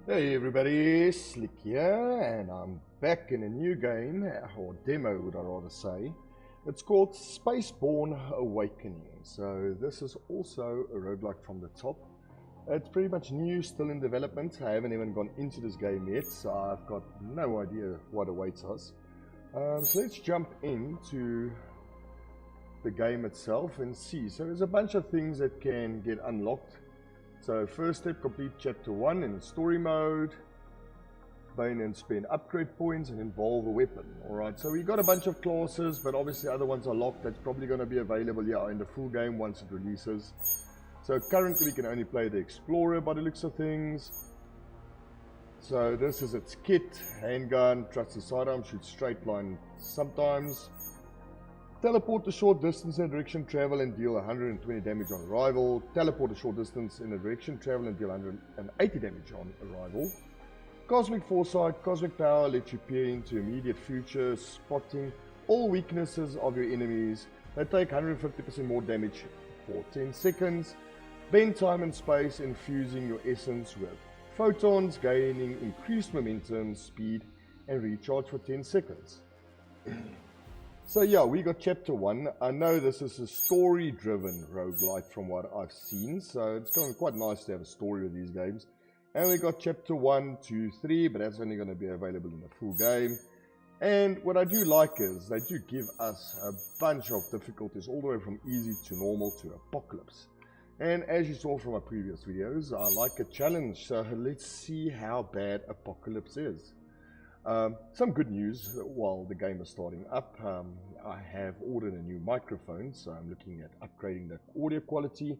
Hey everybody, Slick here, and I'm back in a new game, or demo would I rather say. It's called Spaceborn Awakening. So this is also a roguelike from the top. It's pretty much new, still in development. I haven't even gone into this game yet, so I've got no idea what awaits us. So let's jump into the game itself and see. So there's a bunch of things that can get unlocked. So first step, complete chapter 1 in story mode. Bane and spend upgrade points and evolve a weapon. Alright, so we got a bunch of classes, but obviously other ones are locked. That's probably going to be available in the full game once it releases. So currently we can only play the Explorer by the looks of things. So this is its kit: handgun, trusty sidearm, shoots straight line sometimes. Teleport a short distance in a direction, travel and deal 120 damage on arrival. Teleport a short distance in a direction, travel and deal 180 damage on arrival. Cosmic Foresight, Cosmic Power lets you peer into immediate future, spotting all weaknesses of your enemies. They take 150% more damage for 10 seconds. Bend time and space, infusing your essence with photons, gaining increased momentum, speed, and recharge for 10 seconds. So yeah, we got chapter 1. I know this is a story-driven roguelite from what I've seen, so it's going to be quite nice to have a story with these games. And we got chapter 1, 2, 3, but that's only going to be available in the full game. And what I do like is they do give us a bunch of difficulties, all the way from easy to normal to apocalypse. And as you saw from my previous videos, I like a challenge, so let's see how bad apocalypse is. Some good news while the game is starting up. I have ordered a new microphone, so I'm looking at upgrading the audio quality.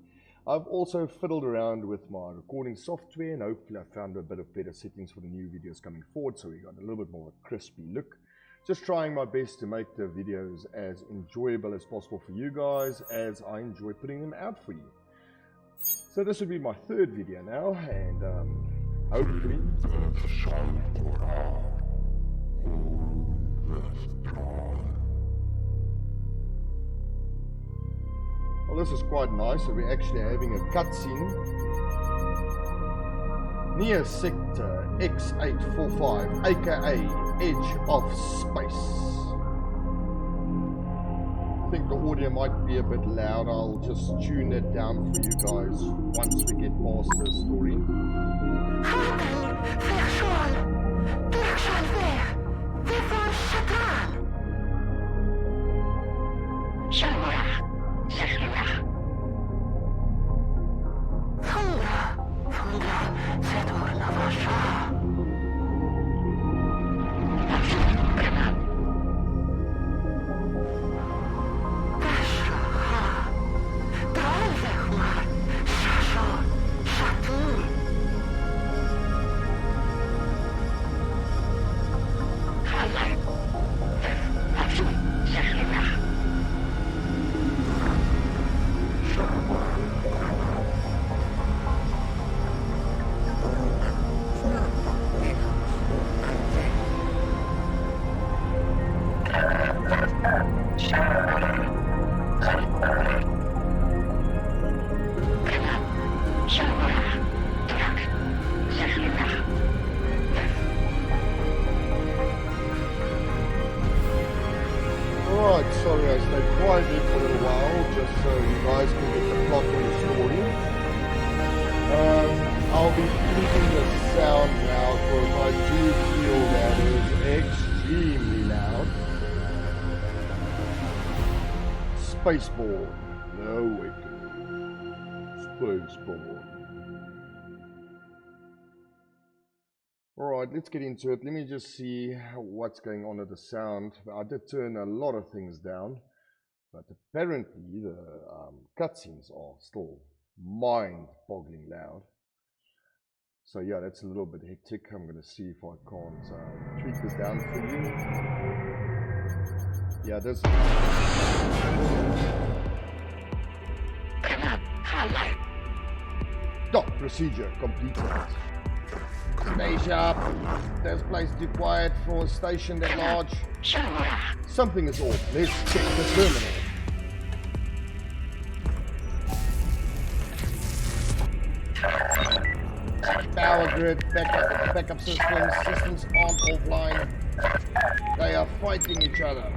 I've also fiddled around with my recording software, and hopefully I found a bit of better settings for the new videos coming forward, so we got a little bit more of a crispy look. Just trying my best to make the videos as enjoyable as possible for you guys, as I enjoy putting them out for you. So this would be my third video now, and hopefully well, this is quite nice. So we're actually having a cutscene. Near sector X845, aka Edge of Space. I think the audio might be a bit loud. I'll just tune it down for you guys once we get past the story. Alright, sorry I stayed quiet here for a little while, just so you guys can get the plot of the story. I'll be keeping the sound now, because I do feel that it is extremely loud. Spaceborn Awakening. Spaceborn. Alright, let's get into it. Let me just see what's going on with the sound. I did turn a lot of things down, but apparently the cutscenes are still mind-boggling loud. So yeah, that's a little bit hectic. I'm going to see if I can't tweak this down for you. Yeah, this... Dock procedure completed. Stay sharp. This place too quiet for a station that large. Something is off. Let's check the terminal. power grid, backup systems aren't offline. They are fighting each other.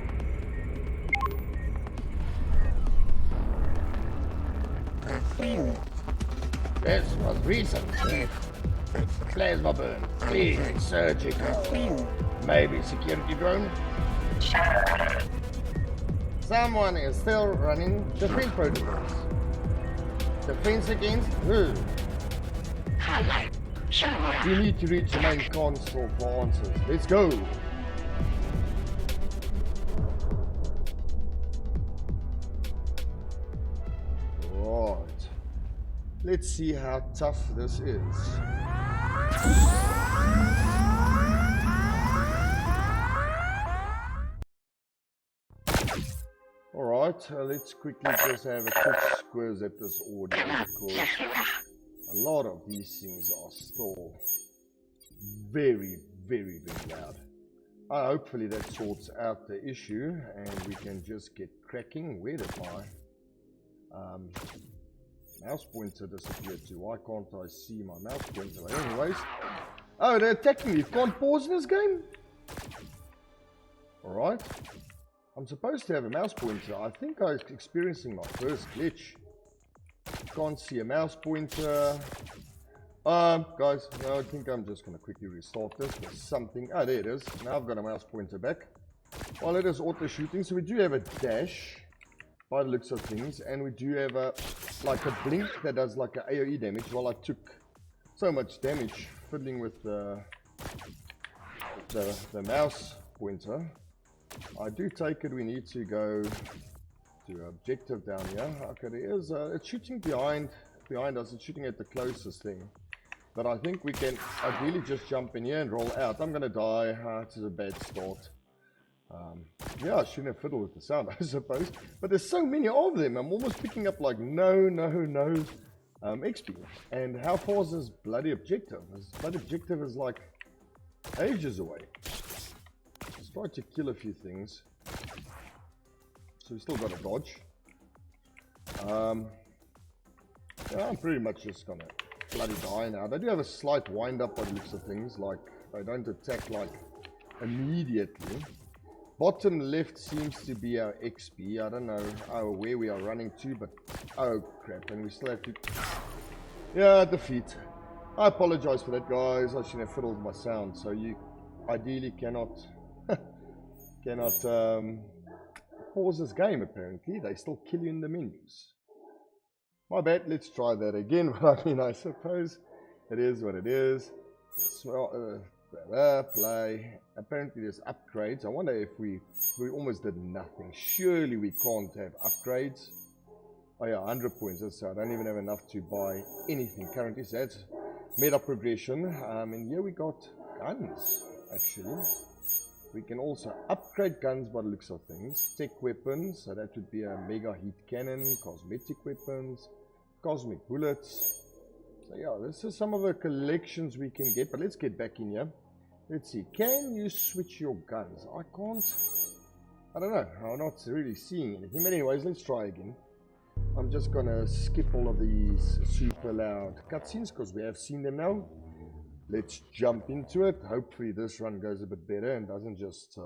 This was recent. Plasma burn, clean, surgical. Maybe security drone. Someone is still running defense protocols. Defense against who? We need to reach the main console for answers. Let's go. Right. Let's see how tough this is. Alright, let's quickly just have a quick squiz at this audio because a lot of these things are still very, very, very loud. Hopefully that sorts out the issue and we can just get cracking. Where did my mouse pointer disappear to? Why can't I see my mouse pointer? Anyways, oh, they're attacking me. You can't pause in this game? Alright. I'm supposed to have a mouse pointer. I think I was experiencing my first glitch. Can't see a mouse pointer. Guys, no, I think I'm just going to quickly restart this. There's something. Oh, there it is. Now I've got a mouse pointer back. Well, it is auto shooting. So we do have a dash by the looks of things. And we do have a blink that does like a AoE damage. Well, I took so much damage fiddling with the mouse pointer. I do take it we need to go to objective down here. Okay, there is it's shooting behind us. It's shooting at the closest thing. But I think we can ideally just jump in here and roll out. I'm gonna die. This is a bad start. Yeah, I shouldn't have fiddled with the sound, I suppose. But there's so many of them. I'm almost picking up like no XP. And how far is this bloody objective? This bloody objective is like ages away. Try to kill a few things. So we still got to dodge. Yeah, I'm pretty much just gonna bloody die now. They do have a slight wind up by the looks of things, like they don't attack like immediately. Bottom left seems to be our XP. I don't know where we are running to, but oh crap, and we still have to, yeah, defeat. I apologize for that, guys. I shouldn't have fiddled my sound. So you ideally cannot pause this game. Apparently they still kill you in the menus. My bad. Let's try that again. But I mean, I suppose it is what it is. Play. Apparently there's upgrades. I wonder if we almost did nothing. Surely we can't have upgrades. Oh yeah, 100 points. So I don't even have enough to buy anything currently. So that's meta progression. And here we got guns actually. We can also upgrade guns by the looks of things. Tech weapons, so that would be a mega heat cannon, cosmetic weapons, cosmic bullets. So yeah, this is some of the collections we can get, but let's get back in here. Let's see, can you switch your guns? I can't, I don't know, I'm not really seeing anything. But anyways, let's try again. I'm just gonna skip all of these super loud cutscenes because we have seen them now. Let's jump into it. Hopefully this run goes a bit better and doesn't just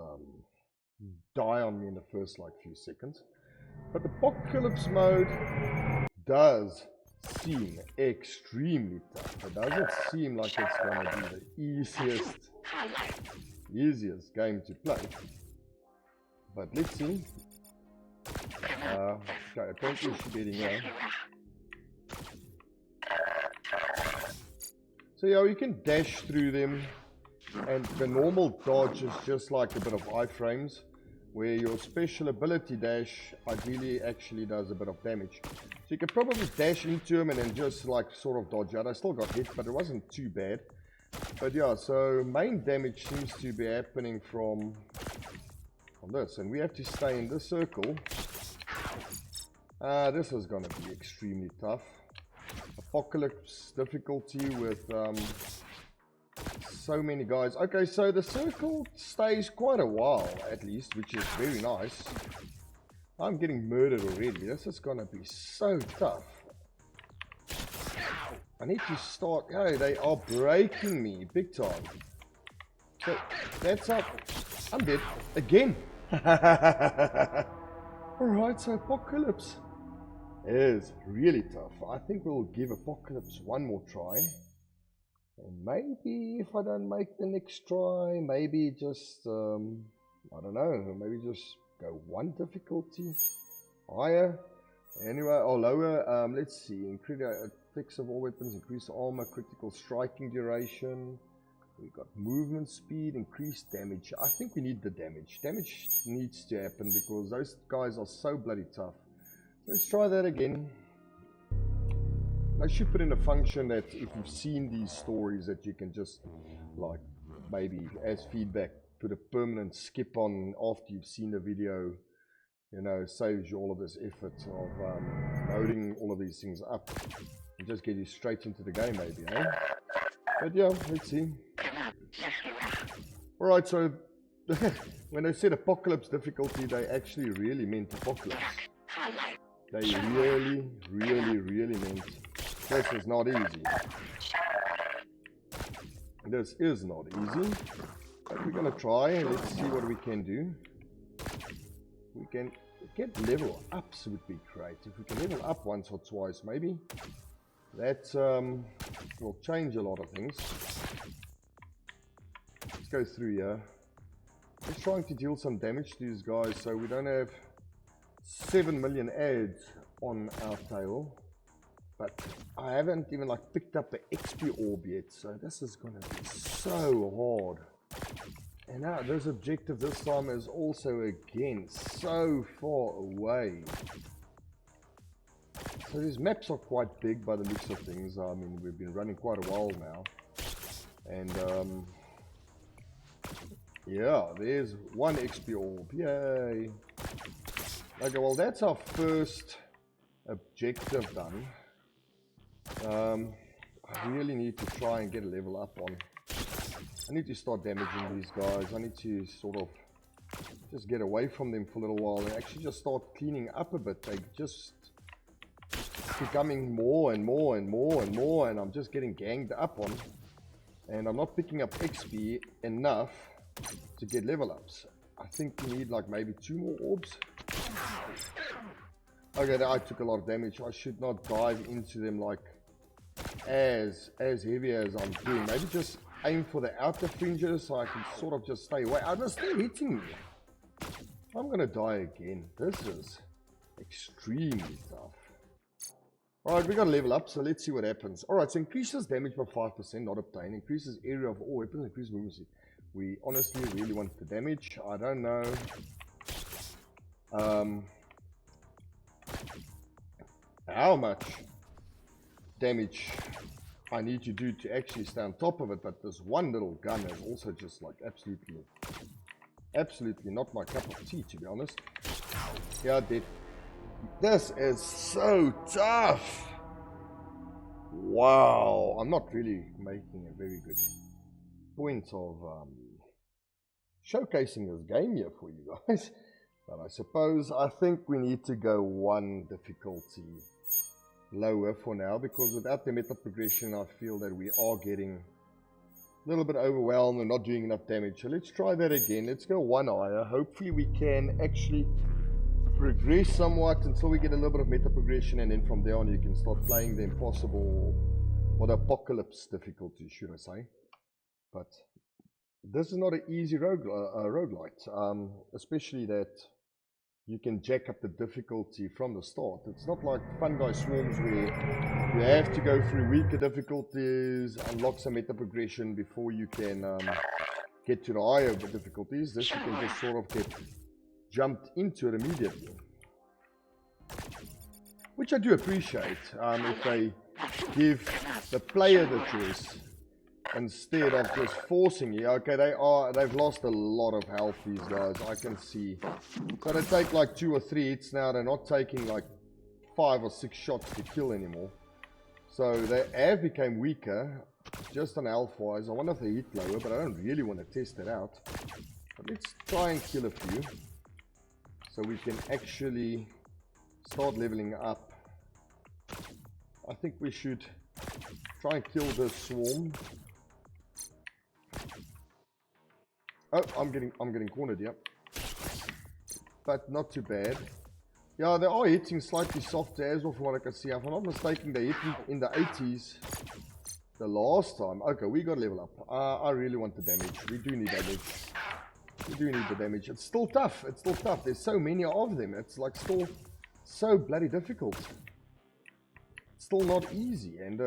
die on me in the first like few seconds. But the apocalypse mode does seem extremely tough. It doesn't seem like it's going to be the easiest game to play. But let's see. Okay, apparently we should be getting here. So yeah, you can dash through them, and the normal dodge is just like a bit of iframes, where your special ability dash ideally actually does a bit of damage. So you can probably dash into them and then just like sort of dodge out. I still got hit, but it wasn't too bad. But yeah, so main damage seems to be happening from this, and we have to stay in this circle. This is going to be extremely tough. Apocalypse difficulty with so many guys. Okay, so the circle stays quite a while at least, which is very nice. I'm getting murdered already. This is gonna be so tough. I need to start. Oh, they are breaking me big time. So that's up. I'm dead again. Alright, so Apocalypse is really tough. I think we'll give Apocalypse one more try. And maybe if I don't make the next try, maybe just, I don't know, maybe just go one difficulty higher. Anyway, or lower. Let's see. Increase attacks of all weapons, increase armor, critical striking duration. We got movement speed, increased damage. I think we need the damage. Damage needs to happen because those guys are so bloody tough. Let's try that again. I should put in a function that if you've seen these stories that you can just, like, maybe as feedback, put a permanent skip on after you've seen the video. You know, saves you all of this effort of loading all of these things up and just get you straight into the game, maybe, eh? But yeah, let's see. Alright, so when they said Apocalypse difficulty, they actually really meant Apocalypse. They really meant this is not easy. This is not easy. But we're gonna try and let's see what we can do. We can get level ups would be great. If we can level up once or twice, maybe. That will change a lot of things. Let's go through here. Just trying to deal some damage to these guys so we don't have 7 million ads on our tail. But I haven't even like picked up the XP orb yet, so this is gonna be so hard. And now this objective this time is also again so far away. So these maps are quite big by the looks of things. I mean, we've been running quite a while now. And yeah, there's one XP orb. Yay. Okay, well that's our first objective done. I really need to try and get a level up on. I need to start damaging these guys. I need to sort of just get away from them for a little while and actually just start cleaning up a bit. They just becoming more and more and more and more, and I'm just getting ganged up on. And I'm not picking up XP enough to get level ups. I think we need like maybe 2 more orbs. Okay, I took a lot of damage. I should not dive into them like as heavy as I'm doing. Maybe just aim for the outer fringes so I can sort of just stay away. I'm still hitting me. I'm gonna die again. This is extremely tough. Alright, we got to level up, so let's see what happens. Alright, so increases damage by 5%, not obtained. Increases area of all weapons, increases movement speed. We honestly really want the damage. I don't know. How much damage I need to do to actually stay on top of it, but this one little gun is also just like absolutely not my cup of tea, to be honest. Yeah, dead. This is so tough. Wow, I'm not really making a very good point of showcasing this game here for you guys. But I think we need to go one difficulty lower for now, because without the meta progression I feel that we are getting a little bit overwhelmed and not doing enough damage. So let's try that again. Let's go one higher. Hopefully we can actually progress somewhat until we get a little bit of meta progression, and then from there on you can start playing the impossible or the apocalypse difficulty, should I say. But this is not an easy roguelite, especially that you can jack up the difficulty from the start. It's not like Fungi Swarms where you have to go through weaker difficulties, unlock some meta progression before you can get to the higher difficulties. This you can just sort of get jumped into it immediately, which I do appreciate. If they give the player the choice instead of just forcing you. Okay, they've lost a lot of health, these guys, I can see. So they take like 2 or 3 hits now. They're not taking like 5 or 6 shots to kill anymore. So they have become weaker just on health wise. I wonder if they hit lower, but I don't really want to test it out. But let's try and kill a few so we can actually start leveling up. I think we should try and kill this swarm. Oh, I'm getting cornered, yeah. But not too bad. Yeah, they are hitting slightly softer as well from what I can see. If I'm not mistaken, they hit me in the 80s the last time. Okay, we got to level up. I really want the damage. We do need damage. We do need the damage. It's still tough. It's still tough. There's so many of them. It's like still so bloody difficult. It's still not easy. And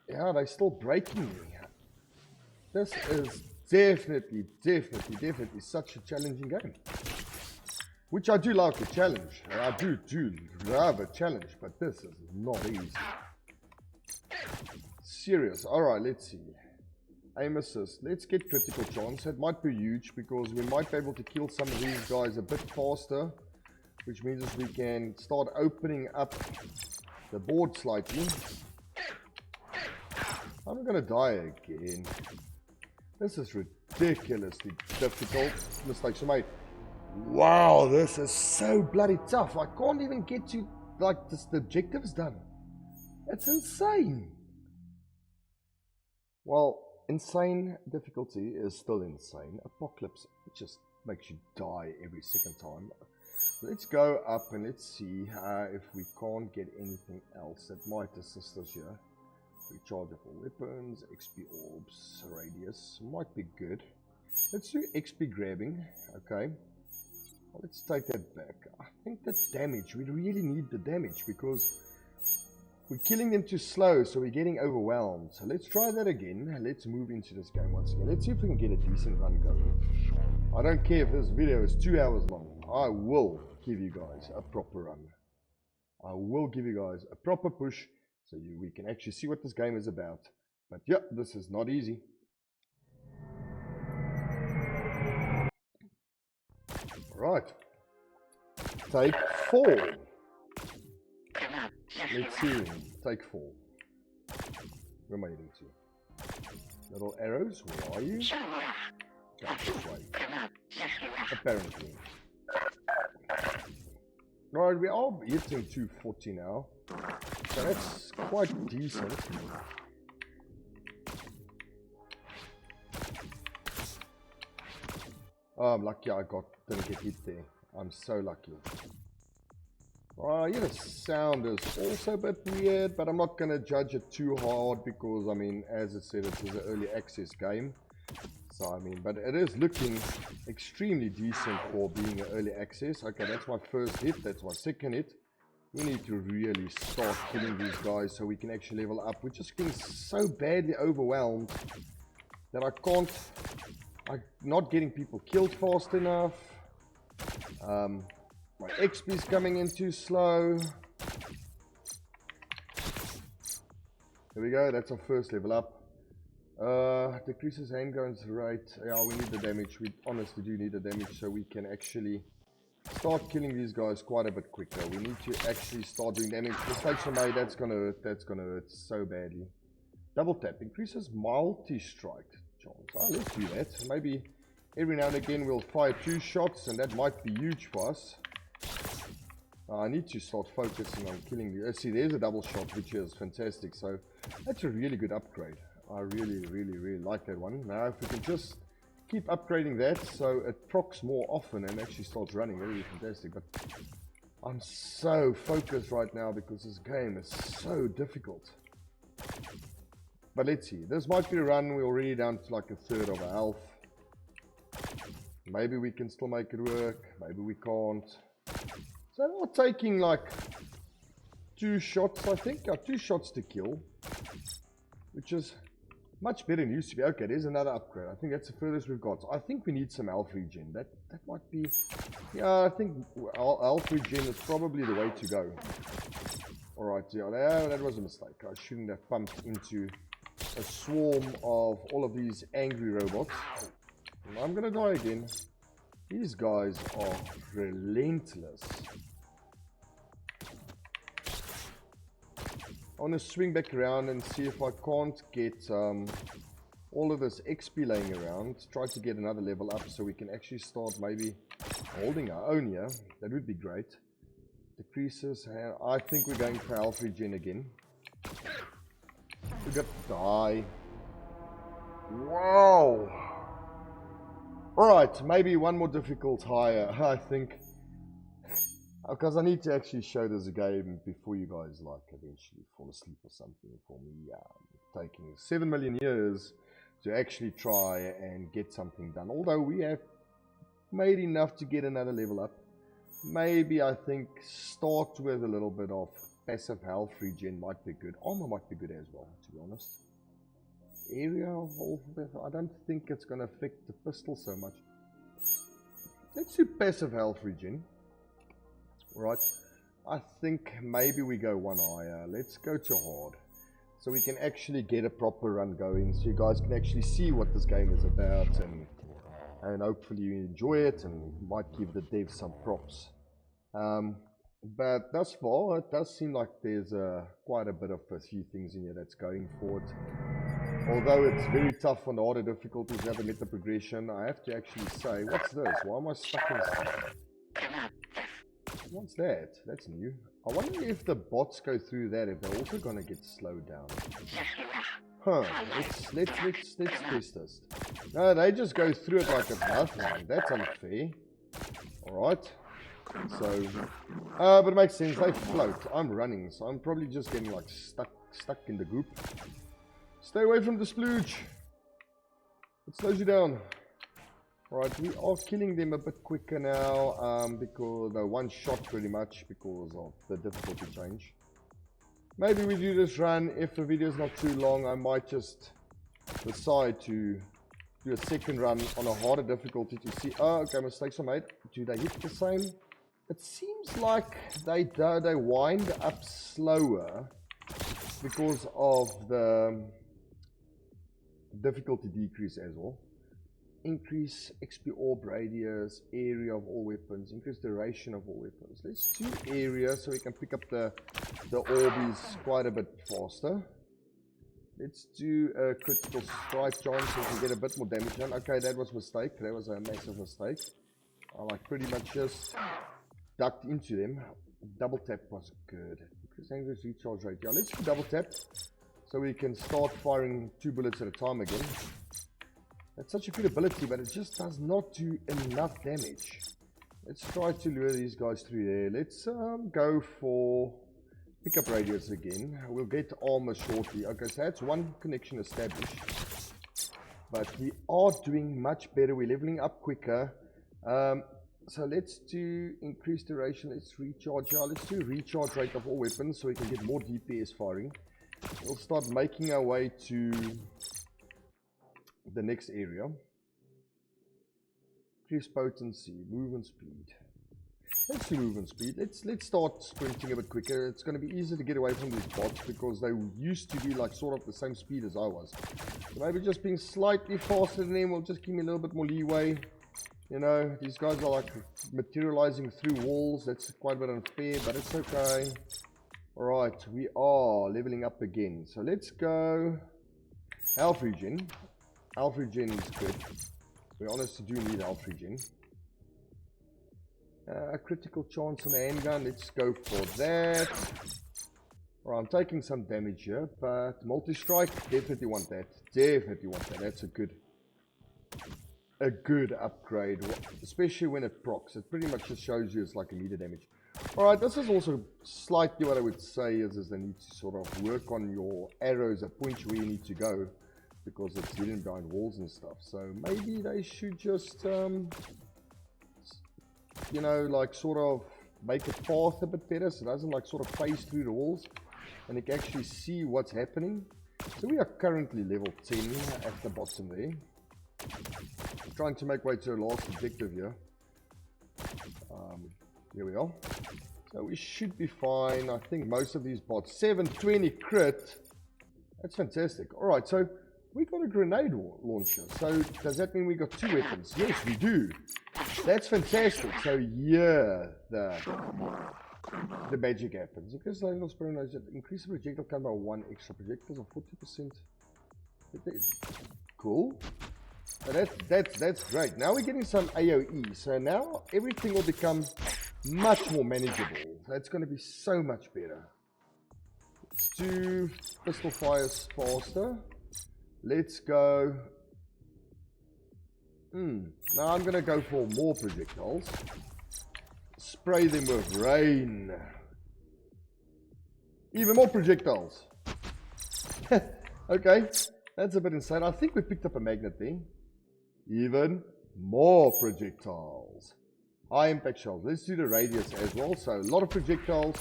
yeah, they're still breaking me. This is definitely such a challenging game. Which I do like a challenge. I do love a challenge, but this is not easy. Serious. Alright, let's see. Aim assist. Let's get critical chance. It might be huge because we might be able to kill some of these guys a bit faster. Which means we can start opening up the board slightly. I'm gonna die again. This is ridiculously difficult. Mistakes are made. Wow, this is so bloody tough. I can't even get to, like, the objectives done. It's insane. Well, insane difficulty is still insane. Apocalypse, it just makes you die every second time. Let's go up and let's see if we can't get anything else that might assist us here. Rechargeable weapons, XP orbs, radius, might be good. Let's do XP grabbing, okay. Well, let's take that back. I think the damage, we really need the damage because we're killing them too slow, so we're getting overwhelmed. So let's try that again. Let's move into this game once again. Let's see if we can get a decent run going. I don't care if this video is 2 hours long. I will give you guys a proper run. I will give you guys a proper push so we can actually see what this game is about. But yeah, this is not easy. Right, take 4. Let's see, take 4. Where am I heading to? Little arrows, where are you? Go this way. Apparently. Right, we are hitting 240 now, so that's quite decent. Oh, I'm lucky I didn't get hit there. I'm so lucky. Yeah, the sound is also a bit weird, but I'm not going to judge it too hard because, I mean, as I said, it is an early access game. So, I mean, but it is looking extremely decent for being an early access. Okay, that's my first hit. That's my second hit. We need to really start killing these guys so we can actually level up. We're just getting so badly overwhelmed that I can't... I'm not getting people killed fast enough. My XP is coming in too slow. There we go, that's our first level up. Decreases handguns rate. Yeah, we need the damage. We honestly do need the damage so we can actually start killing these guys quite a bit quicker. We need to actually start doing damage. Mistakes are made, that's gonna hurt. That's gonna hurt so badly. Double tap increases multi-strike chance. Oh, let's do that. Maybe every now and again we'll fire 2 shots and that might be huge for us. I need to start focusing on killing the... See, there's a double shot, which is fantastic. So that's a really good upgrade. I really like that one. Now, if we can just keep upgrading that so it procs more often and actually starts running, really fantastic. But I'm so focused right now because this game is so difficult. But let's see. This might be a run. We're already down to like a third of our health. Maybe we can still make it work. Maybe we can't. So we're taking like 2 shots, I think. 2 shots to kill. Which is much better than it used to be. Okay, there's another upgrade. I think that's the furthest we've got. I think we need some health regen. That might be... Yeah, I think health regen is probably the way to go. Alright, yeah, that was a mistake. I shouldn't have pumped into a swarm of all of these angry robots. And I'm gonna die again. These guys are relentless. I want to swing back around and see if I can't get all of this XP laying around. Try to get another level up so we can actually start maybe holding our own here. That would be great. Decreases. I think we're going for health regen again. We got to die. Wow. Alright, maybe one more difficult higher, I think. Because I need to actually show this game before you guys like eventually fall asleep or something. For me, taking 7 million years to actually try and get something done. Although we have made enough to get another level up. Maybe I think start with a little bit of passive health regen might be good. Armor might be good as well, to be honest. Area of all, I don't think it's going to affect the pistol so much. Let's do passive health regen. Right, I think maybe we go one higher. Let's go to hard, so we can actually get a proper run going, so you guys can actually see what this game is about, and hopefully you enjoy it, and might give the devs some props. But thus far, it does seem like there's quite a bit of a few things in here that's going for it. Although it's very tough on the harder difficulties, you have the meta progression. I have to actually say, what's this? Why am I stuck in stuff? What's that? That's new. I wonder if the bots go through that, if they're also gonna get slowed down. Huh, let's test this. No, they just go through it like it's nothing. That's unfair. Alright. So, but it makes sense, they float. I'm running, so I'm probably just getting like stuck in the group. Stay away from the splooge. It slows you down. Right, we are killing them a bit quicker now, because they're one shot pretty much because of the difficulty change. Maybe we do this run. If the video is not too long, I might just decide to do a second run on a harder difficulty to see, oh, okay, mistakes are made. Do they hit the same? It seems like they wind up slower because of the difficulty decrease as well. Increase XP orb radius, area of all weapons, increase duration of all weapons. Let's do area so we can pick up the orbies quite a bit faster. Let's do a critical strike chance so we can get a bit more damage on. Okay, that was a mistake. That was a massive mistake. I like pretty much just ducked into them. Double tap was good. Increase Anger's recharge rate. Yeah, let's do double tap so we can start firing 2 bullets at a time again. That's such a good ability, but it just does not do enough damage. Let's try to lure these guys through there. Let's go for pickup radius again. We'll get armor shortly. Okay, so that's one connection established. But we are doing much better. We're leveling up quicker. So let's do increased duration. Let's recharge. Yeah, let's do recharge rate of all weapons so we can get more DPS firing. We'll start making our way to the next area. Increase potency, movement speed. Let's do movement speed. Let's start sprinting a bit quicker. It's going to be easier to get away from these bots because they used to be like sort of the same speed as I was. So maybe just being slightly faster than them will just give me a little bit more leeway. You know, these guys are like materializing through walls. That's quite a bit unfair, but it's okay. Alright, we are leveling up again. So let's go health regen. Health regen is good. We honestly do need health regen. A critical chance on the handgun. Let's go for that. Alright, I'm taking some damage here, but multi-strike, definitely want that. Definitely want that. That's a good upgrade, especially when it procs. It pretty much just shows you it's like immediate damage. Alright, this is also slightly what I would say is they need to sort of work on your arrows at point where you need to go, because it's hidden behind walls and stuff. So maybe they should just, you know, like sort of make a path a bit better so it doesn't like sort of phase through the walls and you can actually see what's happening. So we are currently level 10 at the bottom there. Trying to make way to the last objective here. Here we are. So we should be fine. I think most of these bots. 720 crit. That's fantastic. Alright, so we got a grenade launcher. So does that mean we got 2 weapons? Yes, we do. That's fantastic. So yeah, the magic happens. Increase the increase the projectile count by 1 extra projectiles of 40%. Cool. So that's great. Now we're getting some AoE. So now everything will become much more manageable. That's going to be so much better. Let's do pistol fires faster. Let's go. Now I'm going to go for more projectiles. Spray them with rain. Even more projectiles. Okay, that's a bit insane. I think we picked up a magnet there. Even more projectiles. High impact shells. Let's do the radius as well. So a lot of projectiles,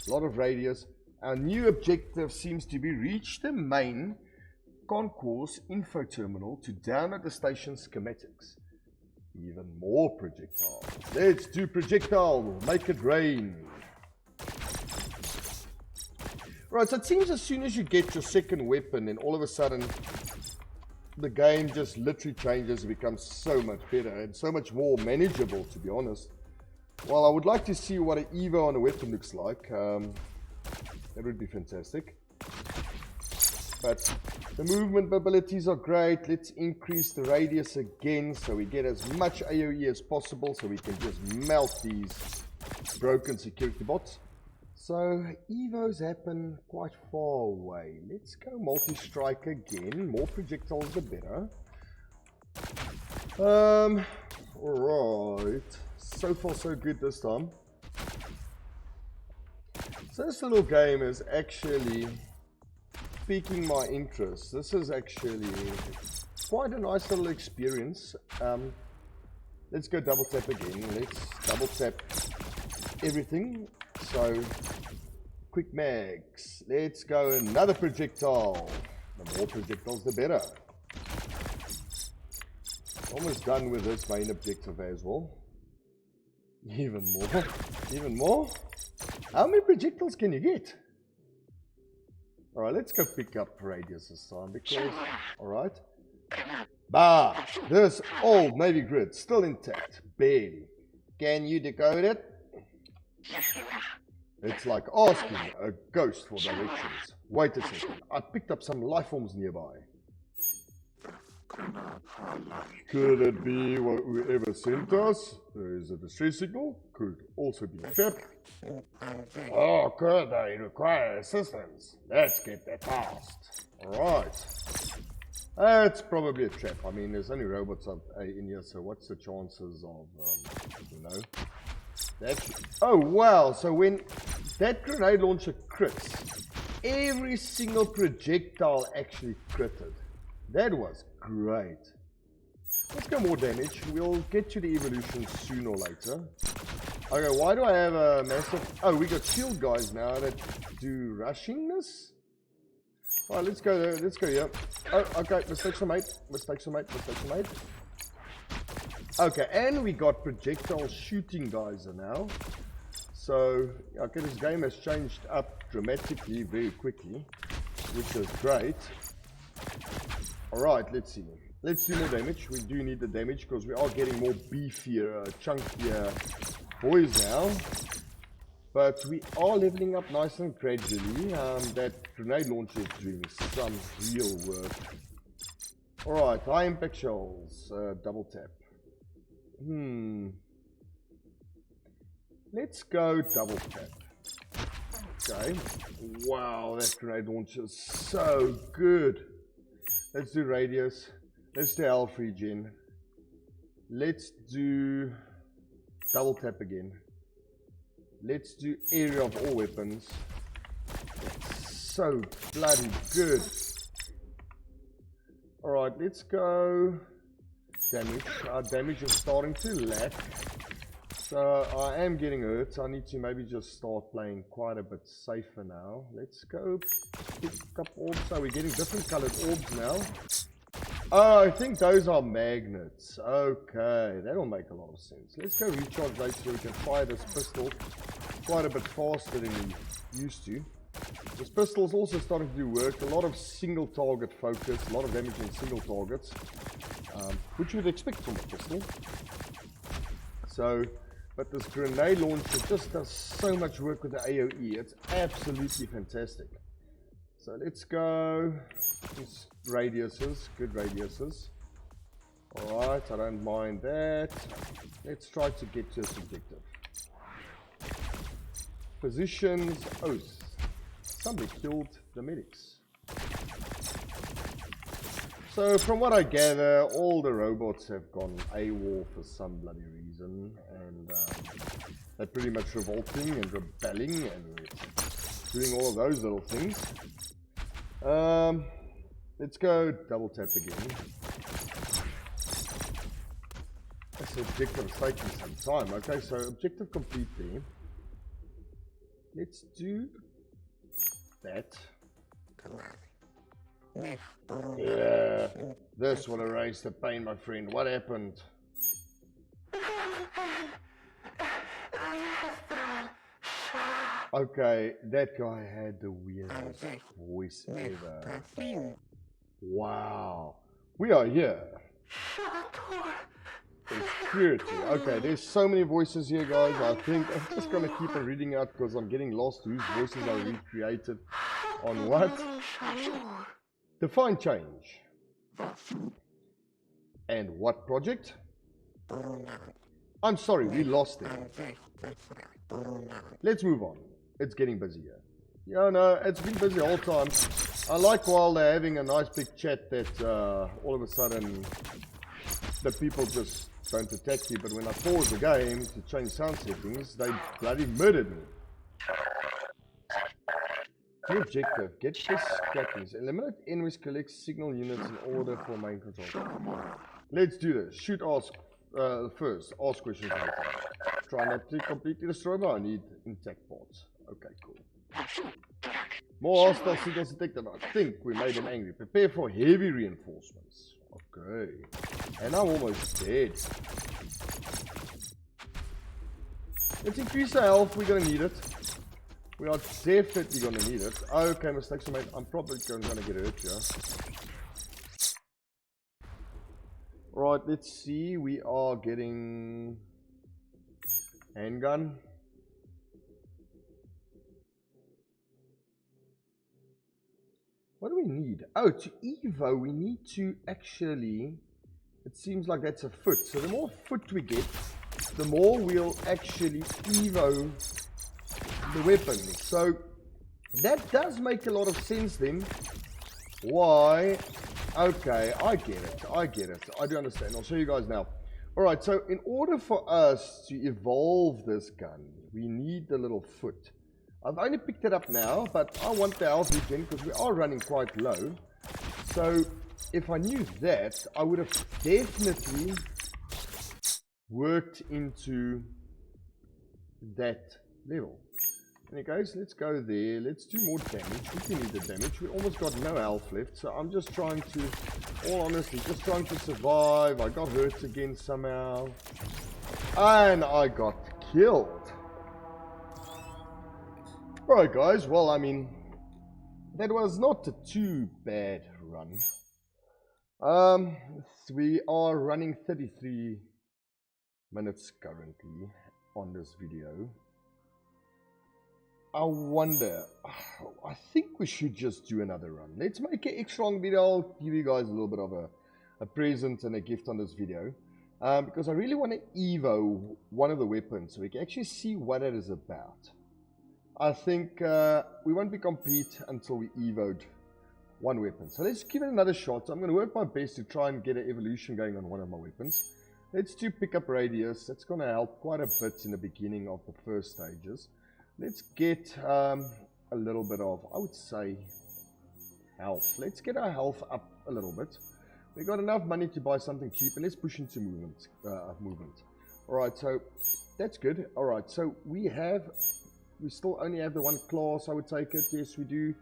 a lot of radius. Our new objective seems to be reach the main concourse info terminal to download the station schematics. Even more projectiles. Let's do projectile. Make it rain. Right, so it seems as soon as you get your second weapon, then all of a sudden the game just literally changes and becomes so much better and so much more manageable, to be honest. Well, I would like to see what an Evo on a weapon looks like. That would be fantastic. But the movement abilities are great. Let's increase the radius again so we get as much AoE as possible so we can just melt these broken security bots. So Evos happen quite far away. Let's go multi-strike again. More projectiles the better. Alright. So far so good this time. So this little game is actually piquing my interest. This is actually quite a nice little experience. Let's go double tap again. Let's double tap everything. So, quick mags. Let's go another projectile. The more projectiles, the better. Almost done with this main objective as well. Even more. Even more. How many projectiles can you get? Alright, let's go pick up radius this time because... Alright. Bah! This old Navy grid still intact. Barely. Can you decode it? It's like asking a ghost for directions. Wait a second, I picked up some life forms nearby. Could it be whoever sent us? There is a distress signal. Could also be a trap. Oh, could they require assistance? Let's get there fast. Alright. That's probably a trap. I mean, there's only robots up in here, so what's the chances of, you know... Oh wow, so when that grenade launcher crits, every single projectile actually critted. That was great. Let's go more damage. We'll get to the evolution sooner or later. Okay, why do I have a massive... Oh, we got shield guys now that do rushingness? Alright, let's go there. Let's go here. Oh, okay, mistakes were made. Mistakes were made. Mistakes were made. Okay, and we got projectile shooting guys now. So, okay, this game has changed up dramatically very quickly, which is great. Alright, let's see. Let's do more damage. We do need the damage because we are getting more beefier, chunkier boys now. But we are leveling up nice and gradually. That grenade launcher is doing some real work. Alright, high impact shells, double tap. Let's go double tap. Okay. Wow, that grenade launcher is so good. Let's do radius. Let's do health regen. Let's do double tap again. Let's do area of all weapons. That's so bloody good. Alright, let's go damage. Our damage is starting to lack. So I am getting hurt. I need to maybe just start playing quite a bit safer now. Let's go pick up orbs. So we're getting different colored orbs now. Oh, I think those are magnets. Okay, that'll make a lot of sense. Let's go recharge later so we can fire this pistol quite a bit faster than we used to. This pistol is also starting to do work. A lot of single target focus, a lot of damage on single targets, which you'd expect from a pistol. So, but this grenade launcher just does so much work with the AoE. It's absolutely fantastic. So let's go. These radiuses, good radiuses. Alright, I don't mind that. Let's try to get to this objective. Positions, oath. somebody killed the medics. So from what I gather, all the robots have gone AWOL for some bloody reason, and they're pretty much revolting and rebelling and doing all of those little things. Let's go double tap again. That's the objective is taking some time. Okay, so objective complete there. Let's do that. Yeah, this will erase the pain, my friend. What happened? Okay, that guy had the weirdest voice ever. Wow. We are here. Security. Okay, there's so many voices here, guys. I think I'm just going to keep on reading out because I'm getting lost whose voices are recreated on what. Define change. And what project? I'm sorry, we lost it. Let's move on. It's getting busier. Yeah, no, it's been busy all the time. I like while they're having a nice big chat that all of a sudden the people just don't attack you, but when I pause the game to change sound settings, they bloody murdered me. New objective, get this scratches. Eliminate enemies, collect signal units in order for main control. Let's do this. Shoot, ask first. Ask questions later. Try not to completely destroy, but I need intact parts. Okay, cool. More hostile signals detected. I think we made them angry. Prepare for heavy reinforcements. Okay. And I'm almost dead. Let's increase our health. We're going to need it. We are definitely going to need it. Okay, mistakes were made. I'm probably going to get hurt here. Right, let's see. We are getting handgun. What do we need? Oh, to Evo, we need to actually... It seems like that's a foot. So the more foot we get, the more we'll actually Evo the weapon. So that does make a lot of sense then. Why? Okay, I get it. I do understand. I'll show you guys now. Alright, so in order for us to evolve this gun, we need the little foot. I've only picked it up now, but I want the health regen because we are running quite low. So if I knew that, I would have definitely worked into that level. Okay guys, let's go there. Let's do more damage. We can need the damage. We almost got no health left, so I'm just trying to, all honestly, just trying to survive. I got hurt again somehow. And I got killed. Alright guys, well I mean, that was not a too bad run. We are running 33 minutes currently on this video. I wonder, I think we should just do another run. Let's make an extra long video. I'll give you guys a little bit of a present and a gift on this video. Because I really want to Evo one of the weapons so we can actually see what it is about. I think we won't be complete until we Evoed one weapon. So let's give it another shot. I'm going to work my best to try and get an evolution going on one of my weapons. Let's do pickup radius. That's going to help quite a bit in the beginning of the first stages. Let's get a little bit of, I would say, health. Let's get our health up a little bit. We got enough money to buy something cheap, and let's push into movement. Alright, so that's good. Alright, so we still only have the one class, I would take it. Yes, we do.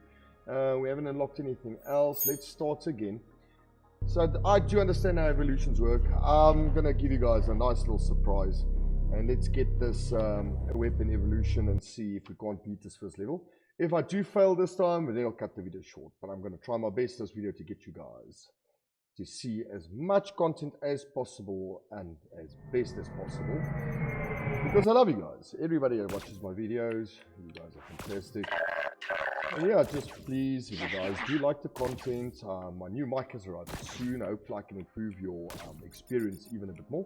We haven't unlocked anything else. Let's start again. So I do understand how evolutions work. I'm going to give you guys a nice little surprise. And let's get this weapon evolution and see if we can't beat this first level. If I do fail this time, then I'll cut the video short. But I'm going to try my best this video to get you guys to see as much content as possible and as best as possible. Because I love you guys. Everybody that watches my videos, you guys are fantastic. And yeah, just please, if you guys do like the content, my new mic has arrived soon. Hopefully I can improve your experience even a bit more.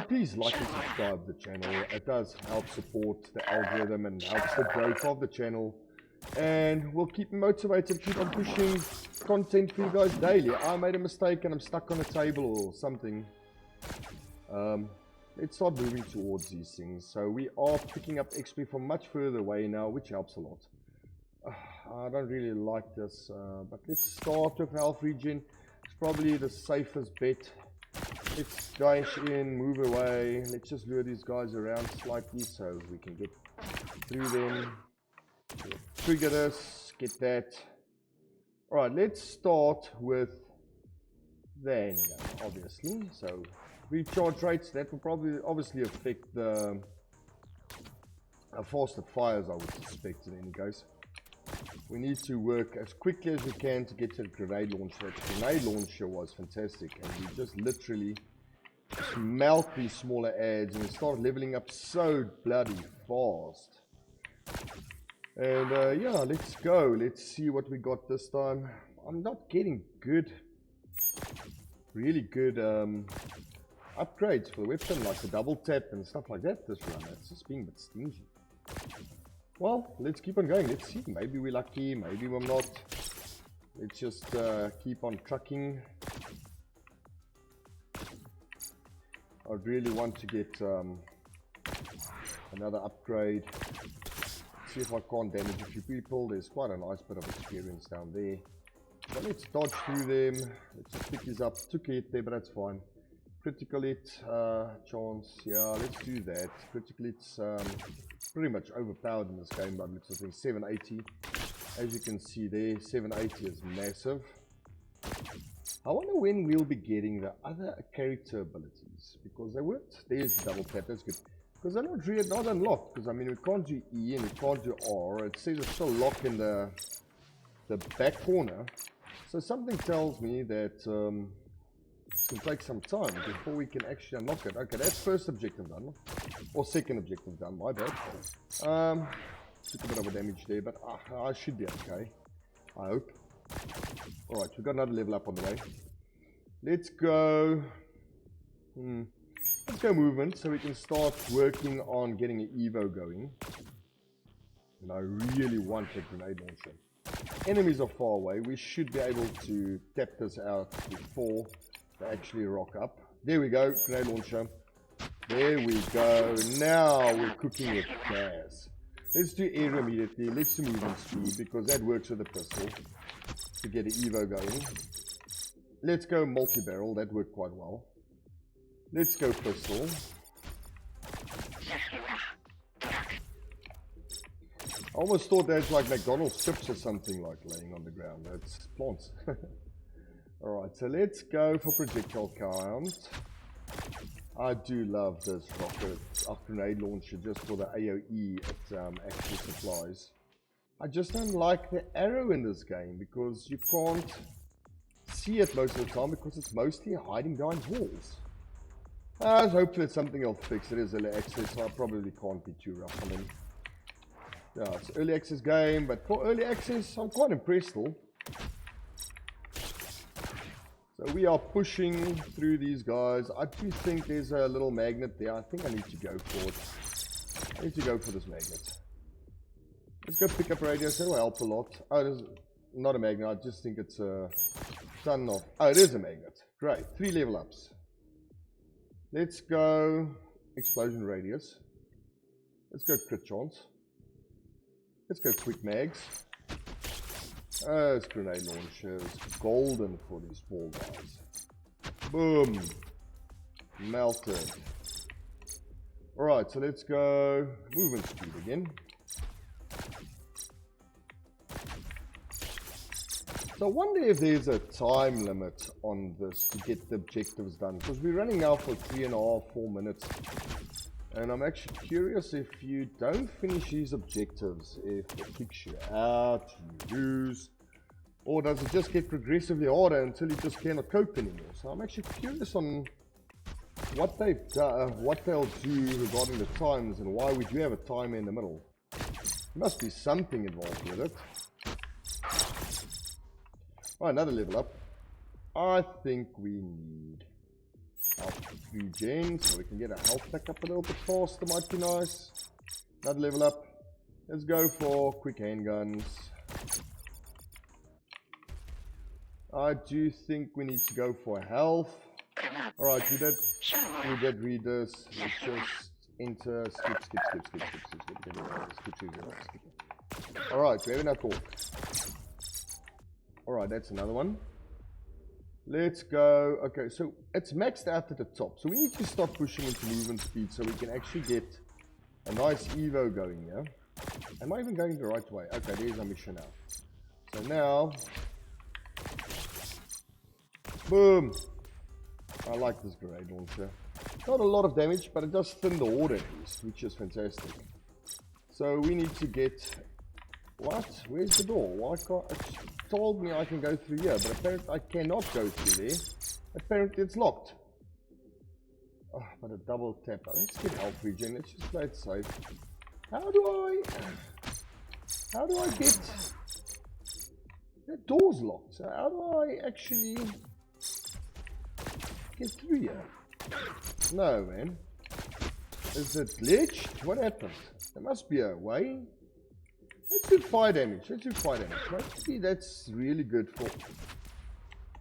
Please like and subscribe to the channel. It does help support the algorithm and helps the growth of the channel. and we'll keep me motivated, keep on pushing content for you guys daily. I made a mistake and I'm stuck on a table or something. Let's start moving towards these things. So we are picking up XP from much further away now, which helps a lot. I don't really like this, but let's start with health regen. It's probably the safest bet. Let's dash in, move away. Let's just lure these guys around slightly so we can get through them. Trigger this, get that. Alright, let's start with the handgun, obviously. So recharge rates, that will probably obviously affect the how fast it fires, I would suspect in any case. We need to work as quickly as we can to get to the grenade launcher. The grenade launcher was fantastic, and we just literally smelt these smaller ads and we started leveling up so bloody fast. And yeah, let's go. Let's see what we got this time. I'm not getting good, really good upgrades for the weapon, like the double tap and stuff like that this run. It's just being a bit stingy. Well, let's keep on going. Let's see. Maybe we're lucky, maybe we're not. Let's just keep on trucking. I'd really want to get another upgrade. See if I can't damage a few people. There's quite a nice bit of experience down there. So let's dodge through them. Let's just pick these up. Took a hit there, but that's fine. Critical hit chance. Yeah, let's do that. Critical hit's pretty much overpowered in this game, but it's I think 780. As you can see there, 780 is massive. I wonder when we'll be getting the other character abilities, because they weren't. There's double tap, that's good. Because they're not really not unlocked, because I mean we can't do E and we can't do R. It says it's still locked in the back corner. So something tells me that it's going to take some time before we can actually unlock it. Okay, that's first objective done. Or second objective done, my bad. Took a bit of a damage there, but I should be okay. I hope. Alright, we've got another level up on the way. Let's go. Let's go movement so we can start working on getting an Evo going. And I really want a grenade launcher. Enemies are far away. We should be able to tap this out before they actually rock up. There we go, grenade launcher. There we go. Now we're cooking with gas. Let's do air immediately. Let's do movement speed because that works with the pistol to get an Evo going. Let's go multi-barrel. That worked quite well. Let's go pistol. I almost thought that's like McDonald's chips or something like laying on the ground. That's plants. Alright, so let's go for projectile count. I do love this rocket grenade launcher just for the AoE it actually supplies. I just don't like the arrow in this game because you can't see it most of the time because it's mostly hiding behind walls. Hopefully it's something I'll fix. It is early access, so I probably can't be too rough on them. Yeah, it's an early access game, but for early access, I'm quite impressed still. So we are pushing through these guys. I do think there's a little magnet there. I think I need to go for it. I need to go for this magnet. Let's go pick up radios. That will help a lot. Oh, it is not a magnet. I just think it's a ton of... Oh, it is a magnet. Great. 3 level ups. Let's go explosion radius. Let's go crit chance. Let's go quick mags. It's grenade launchers. Golden for these small guys. Boom. Melted. Alright, so let's go movement speed again. So I wonder if there's a time limit on this to get the objectives done. Because we're running now for 3.5, 4 minutes. And I'm actually curious if you don't finish these objectives, if it kicks you out, you lose, or does it just get progressively harder until you just cannot cope anymore? So I'm actually curious on what they've done, what they'll do regarding the times and why we do have a timer in the middle. There must be something involved with it. Right, another level up. I think we need health regen, so we can get our health back up a little bit faster, might be nice. Another level up. Let's go for quick handguns. I do think we need to go for health. Alright, we did read this. Let's just enter. Skip. Alright, we have enough talk. Alright, that's another one. Let's go. Okay, so it's maxed out at the top. So we need to start pushing into movement speed so we can actually get a nice Evo going here. Am I even going the right way? Okay, there's our mission now. So now, boom. I like this grenade launcher. Not a lot of damage, but it does thin the horde at least, which is fantastic. So we need to get... What? Where's the door? Why can't... It told me I can go through here, but apparently I cannot go through there. Apparently it's locked. Oh, but a double tap. Let's get health regen. Let's just play it safe. How do I get... The door's locked. So how do I actually get through here? No, man. Is it glitched? What happened? There must be a way. Let's do fire damage. Maybe that's really good for...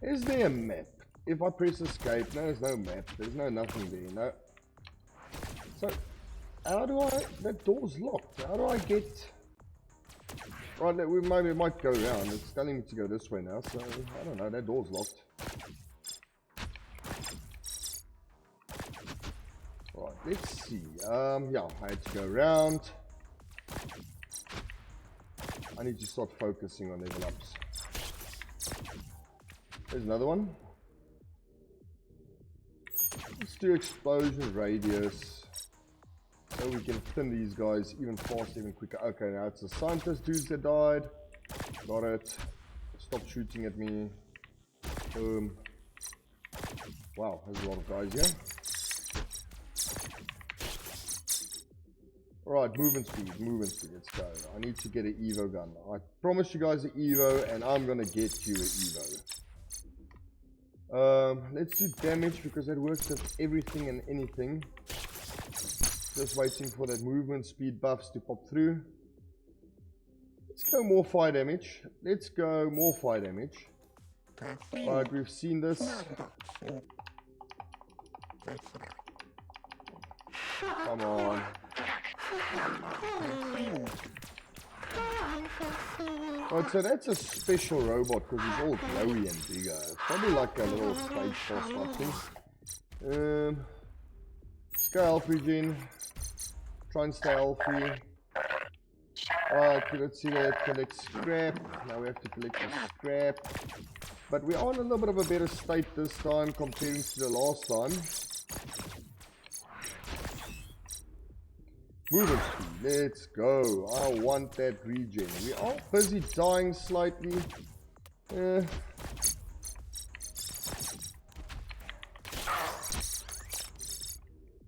Is there a map? If I press escape, no, there's no map. There's nothing there, no. So, how do I... That door's locked. How do I get... Right, maybe it might go around. It's telling me to go this way now, so... I don't know, that door's locked. Right, let's see. Yeah, I had to go around. I need to start focusing on level ups. There's another one. Let's do explosion radius. So we can thin these guys even faster, even quicker. Okay, now it's the scientist dudes that died. Got it. Stop shooting at me. Boom. Wow, there's a lot of guys here. Alright, movement speed, let's go. I need to get an Evo gun. I promised you guys an Evo, and I'm gonna get you an Evo. Let's do damage, because that works with everything and anything. Just waiting for that movement speed buffs to pop through. Let's go more fire damage. Alright, we've seen this. Come on. Right, so that's a special robot because he's all glowy and bigger. It's probably like a little space boss type thing. Let's go health regen. Try and stay healthy. Alright, let's see that. Collect scrap. Now we have to collect the scrap. But we are in a little bit of a better state this time comparing to the last time. Movement speed, let's go. I want that regen. We are busy dying slightly.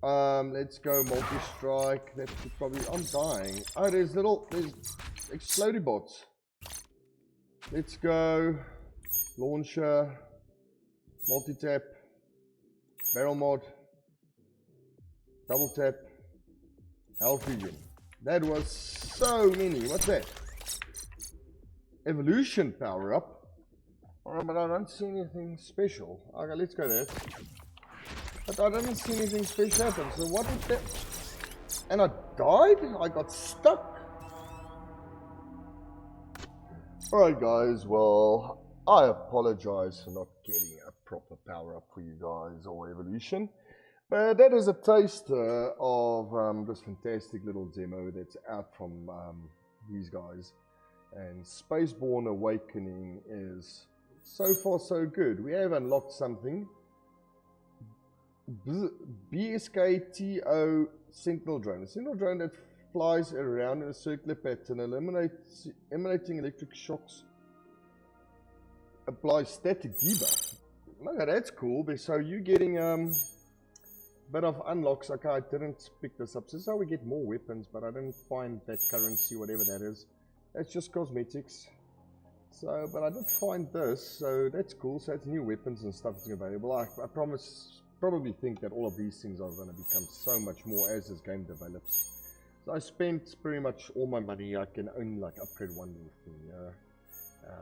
Let's go multi-strike. That's probably... I'm dying. Oh, there's exploding bots. Let's go. Launcher. Multi-tap. Barrel mod. Double tap. Health regen. That was so many. What's that? Evolution power up. Alright, but I don't see anything special. Okay, let's go there. But I didn't see anything special happen. So what is that? And I died? I got stuck? Alright guys, well, I apologize for not getting a proper power up for you guys or evolution. But that is a taster of this fantastic little demo that's out from these guys. And Spaceborn Awakening is so far so good. We have unlocked something. BSKTO Sentinel Drone. A Sentinel drone that flies around in a circular pattern, emanating electric shocks. Applies static debuff. Look, that's cool. So you're getting bit of unlocks. Okay, I didn't pick this up. So this is how we get more weapons, but I didn't find that currency, whatever that is. That's just cosmetics. So, but I did find this, so that's cool. So it's new weapons and stuff is available. I probably think that all of these things are going to become so much more as this game develops. So I spent pretty much all my money. I can only like upgrade one little thing, yeah.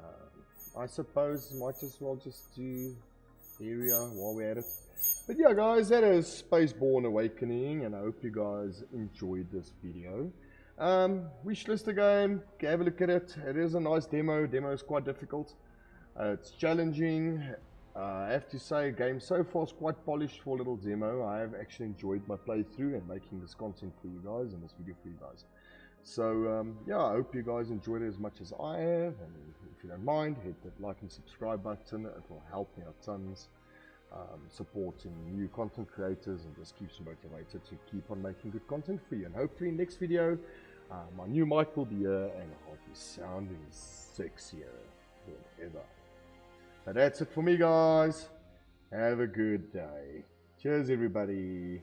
I suppose might as well just do area while we're at it. But yeah guys, that is Spaceborn Awakening, and I hope you guys enjoyed this video. Wishlist the game, have a look at it. It is a nice demo. Demo is quite difficult. It's challenging. I have to say, game so far is quite polished for a little demo. I have actually enjoyed my playthrough and making this content for you guys and this video for you guys. So yeah, I hope you guys enjoyed it as much as I have, and if you don't mind, hit that like and subscribe button. It will help me out tons, supporting new content creators, and just keeps me motivated to keep on making good content for you. And hopefully next video, my new mic will be here and I'll be sounding sexier than ever. But that's it for me guys. Have a good day. Cheers everybody.